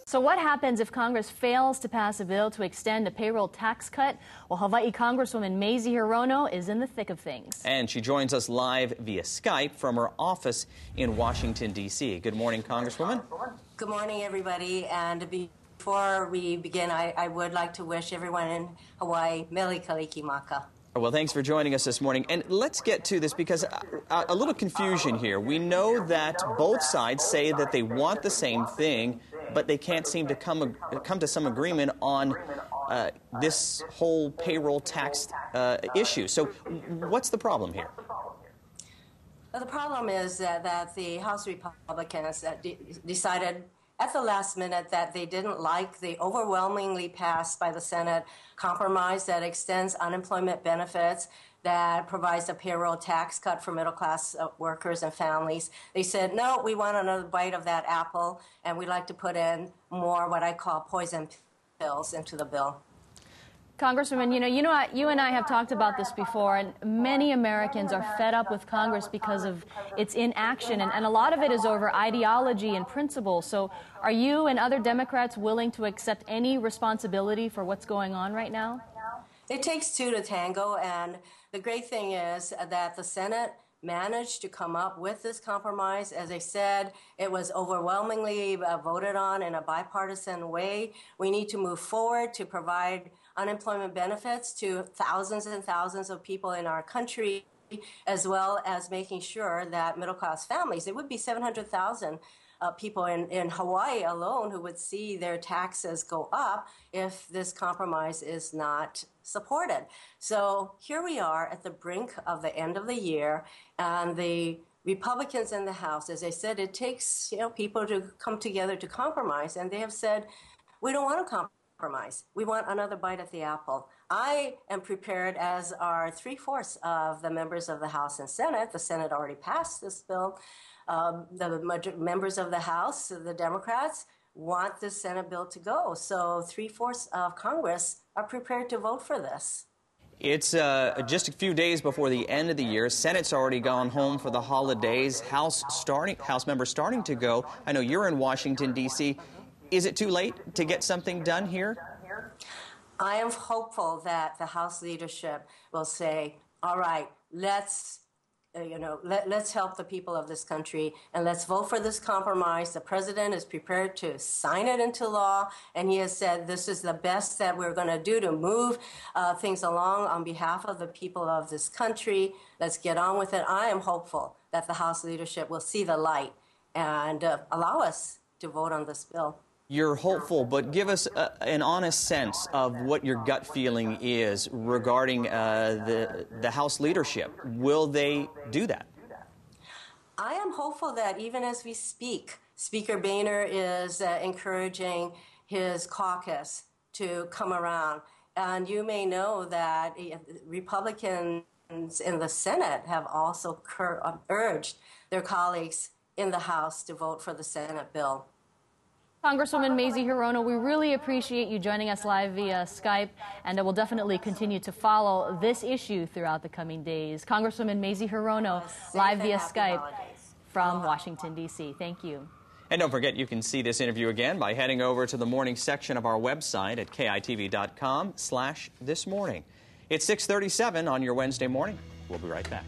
So what happens if Congress fails to pass a bill to extend a payroll tax cut? Well, Hawaii Congresswoman Mazie Hirono is in the thick of things. And she joins us live via Skype from her office in Washington, D.C. Good morning, Congresswoman. Good morning, everybody. And before we begin, I would like to wish everyone in Hawaii mele kalikimaka. Well, thanks for joining us this morning. And let's get to this because a little confusion here. We know that both sides say that they want the same thing, but they can't seem to come to some agreement on this whole payroll tax issue. So what's the problem here? Well, the problem is that the House Republicans decided at the last minute that they didn't like the overwhelmingly passed by the Senate compromise that extends unemployment benefits, that provides a payroll tax cut for middle-class workers and families. They said, no, we want another bite of that apple, and we'd like to put in more what I call poison pills into the bill. Congresswoman, you and I have talked about this before, and many Americans are fed up with Congress because of its inaction, and a lot of it is over ideology and principle. So are you and other Democrats willing to accept any responsibility for what's going on right now? It takes two to tango, and the great thing is that the Senate managed to come up with this compromise. As I said, it was overwhelmingly voted on in a bipartisan way. We need to move forward to provide unemployment benefits to thousands and thousands of people in our country, as well as making sure that middle-class families, it would be 700,000 people in Hawaii alone who would see their taxes go up if this compromise is not supported. So here we are at the brink of the end of the year, and the Republicans in the House, as I said, it takes people to come together to compromise, and they have said, we don't want to compromise. We want another bite at the apple. I am prepared, as are 3/4 of the members of the House and Senate. The Senate already passed this bill. The members of the House, the Democrats, want this Senate bill to go. So 3/4 of Congress are prepared to vote for this. It's just a few days before the end of the year. Senate's already gone home for the holidays. House members starting to go. I know you're in Washington, D.C. Is it too late to get something done here? I am hopeful that the House leadership will say, all right, let's help the people of this country, and let's vote for this compromise. The president is prepared to sign it into law, and he has said this is the best that we're going to do to move things along on behalf of the people of this country. Let's get on with it. I am hopeful that the House leadership will see the light and allow us to vote on this bill. You're hopeful, but give us an honest sense of what your gut feeling is regarding the House leadership. Will they do that? I am hopeful that even as we speak, Speaker Boehner is encouraging his caucus to come around. And you may know that Republicans in the Senate have also urged their colleagues in the House to vote for the Senate bill. Congresswoman Mazie Hirono, we really appreciate you joining us live via Skype, and we'll definitely continue to follow this issue throughout the coming days. Congresswoman Mazie Hirono, live via Skype from Washington, D.C. Thank you. And don't forget, you can see this interview again by heading over to the morning section of our website at kitv.com/thismorning. It's 6:37 on your Wednesday morning. We'll be right back.